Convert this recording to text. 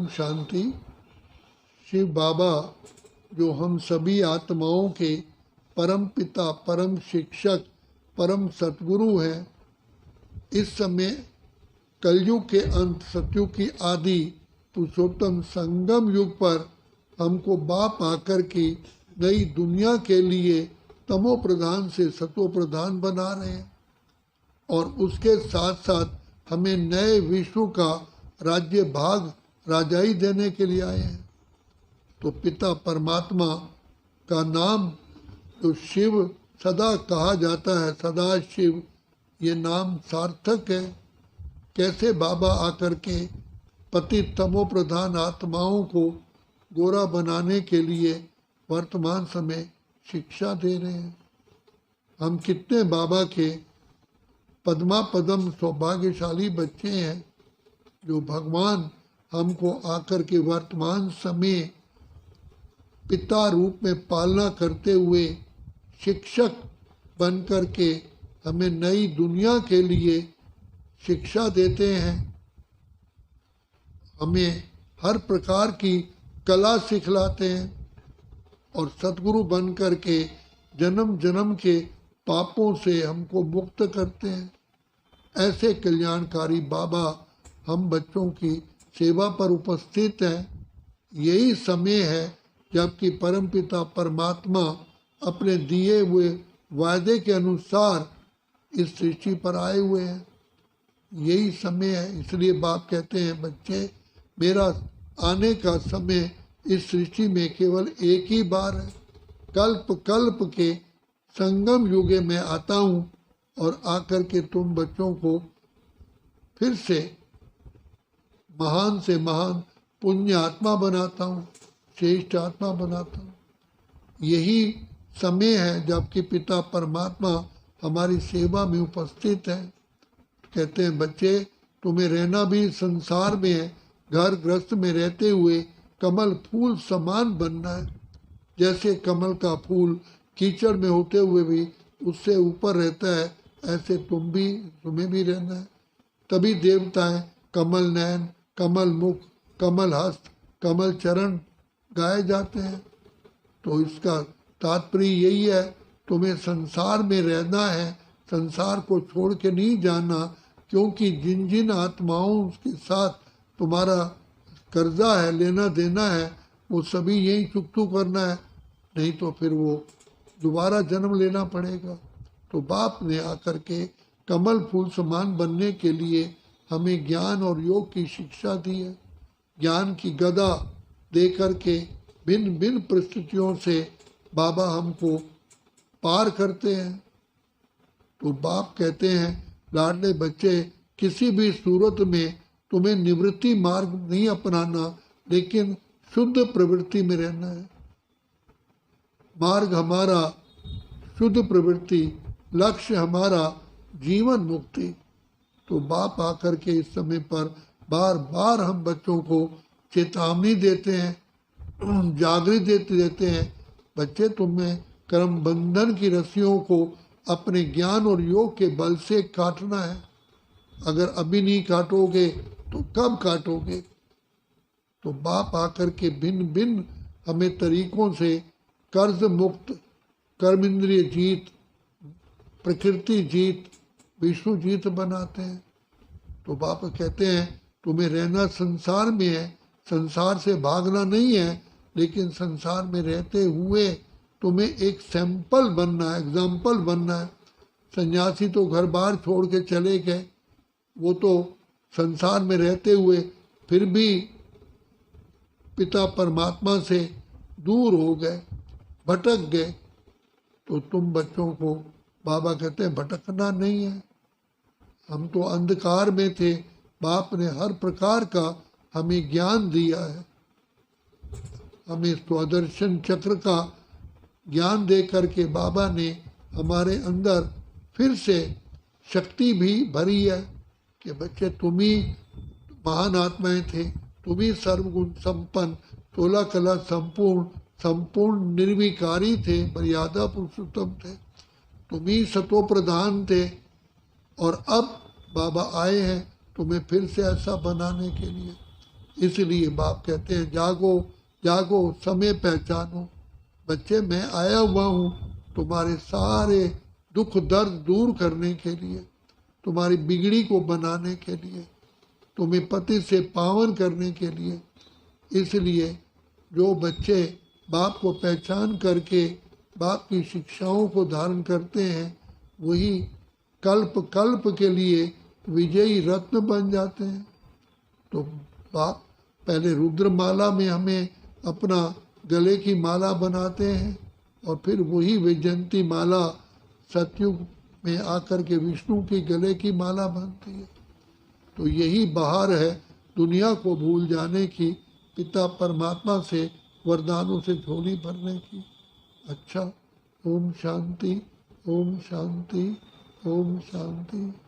ओम शांति। शिव बाबा जो हम सभी आत्माओं के परम पिता, परम शिक्षक, परम सतगुरु हैं, इस समय कलयुग के अंत, सतयुग की आदि, पुरुषोत्तम संगम युग पर हमको बाप आकर के नई दुनिया के लिए तमो प्रधान से सतो प्रधान बना रहे हैं और उसके साथ साथ हमें नए विश्व का राज्य भाग राजाई देने के लिए आए हैं। तो पिता परमात्मा का नाम जो शिव सदा कहा जाता है, सदा शिव, ये नाम सार्थक है। कैसे बाबा आकर के पतित तमो प्रधान आत्माओं को गोरा बनाने के लिए वर्तमान समय शिक्षा दे रहे हैं। हम कितने बाबा के पद्मा पदम सौभाग्यशाली बच्चे हैं जो भगवान हमको आकर के वर्तमान समय पिता रूप में पालना करते हुए शिक्षक बन कर के हमें नई दुनिया के लिए शिक्षा देते हैं। हमें हर प्रकार की कला सिखलाते हैं और सतगुरु बन कर के जन्म जन्म के पापों से हमको मुक्त करते हैं। ऐसे कल्याणकारी बाबा हम बच्चों की सेवा पर उपस्थित हैं। यही समय है जबकि परमपिता परमात्मा अपने दिए हुए वायदे के अनुसार इस सृष्टि पर आए हुए हैं। यही समय है, इसलिए बाप कहते हैं बच्चे, मेरा आने का समय इस सृष्टि में केवल एक ही बार है। कल्प कल्प के संगम युगे में आता हूँ और आकर के तुम बच्चों को फिर से महान पुण्य आत्मा बनाता हूँ, श्रेष्ठ आत्मा बनाता हूँ। यही समय है जबकि पिता परमात्मा हमारी सेवा में उपस्थित है। कहते हैं बच्चे, तुम्हें रहना भी संसार में है, घर गृहस्थ में रहते हुए कमल फूल समान बनना है। जैसे कमल का फूल कीचड़ में होते हुए भी उससे ऊपर रहता है, ऐसे तुम्हें भी रहना है। तभी देवताएं कमल नयन, कमल मुख, कमल हस्त, कमल चरण गाए जाते हैं। तो इसका तात्पर्य यही है, तुम्हें संसार में रहना है, संसार को छोड़ के नहीं जाना, क्योंकि जिन जिन आत्माओं के साथ तुम्हारा कर्जा है, लेना देना है, वो सभी यही चुकतू करना है, नहीं तो फिर वो दोबारा जन्म लेना पड़ेगा। तो बाप ने आकर के कमल फूल समान बनने के लिए हमें ज्ञान और योग की शिक्षा दी है। ज्ञान की गदा दे करके भिन्न भिन्न परिस्थितियों से बाबा हमको पार करते हैं। तो बाप कहते हैं, लाडले बच्चे, किसी भी सूरत में तुम्हें निवृत्ति मार्ग नहीं अपनाना, लेकिन शुद्ध प्रवृत्ति में रहना है। मार्ग हमारा शुद्ध प्रवृत्ति, लक्ष्य हमारा जीवन मुक्ति। तो बाप आकर के इस समय पर बार बार हम बच्चों को चेतावनी देते हैं, जागृत देते हैं, बच्चे तुम्हें कर्म बंधन की रस्सियों को अपने ज्ञान और योग के बल से काटना है। अगर अभी नहीं काटोगे तो कब काटोगे? तो बाप आकर के भिन्न भिन्न हमें तरीकों से कर्ज मुक्त, कर्म इंद्रिय जीत, प्रकृति जीत, विष्णु जीत बनाते हैं। तो बाप कहते हैं, तुम्हें रहना संसार में है, संसार से भागना नहीं है, लेकिन संसार में रहते हुए तुम्हें एक सैंपल बनना है, एग्जाम्पल बनना है। सन्यासी तो घर बार छोड़ के चले गए, वो तो संसार में रहते हुए फिर भी पिता परमात्मा से दूर हो गए, भटक गए। तो तुम बच्चों को बाबा कहते हैं भटकना नहीं है। हम तो अंधकार में थे, बाप ने हर प्रकार का हमें ज्ञान दिया है। हमें स्वदर्शन चक्र का ज्ञान दे करके बाबा ने हमारे अंदर फिर से शक्ति भी भरी है कि बच्चे तुम ही महान आत्माएं थे, तुम ही सर्वगुण संपन्न, 16 कला संपूर्ण निर्विकारी थे, मर्यादा पुरुषोत्तम थे, तुम ही सतो प्रधान थे। और अब बाबा आए हैं तुम्हें फिर से ऐसा बनाने के लिए। इसलिए बाप कहते हैं जागो जागो समय पहचानो। बच्चे मैं आया हुआ हूँ तुम्हारे सारे दुख दर्द दूर करने के लिए, तुम्हारी बिगड़ी को बनाने के लिए, तुम्हें पति से पावन करने के लिए। इसलिए जो बच्चे बाप को पहचान करके बाप की शिक्षाओं को धारण करते हैं वही कल्प कल्प के लिए विजयी रत्न बन जाते हैं। तो बाप पहले रुद्रमाला में हमें अपना गले की माला बनाते हैं और फिर वही वैजयंती माला सतयुग में आकर के विष्णु की गले की माला बनती है। तो यही बहार है दुनिया को भूल जाने की, पिता परमात्मा से वरदानों से झोली भरने की। अच्छा, ओम शांति, ओम शांति, ओम शांति।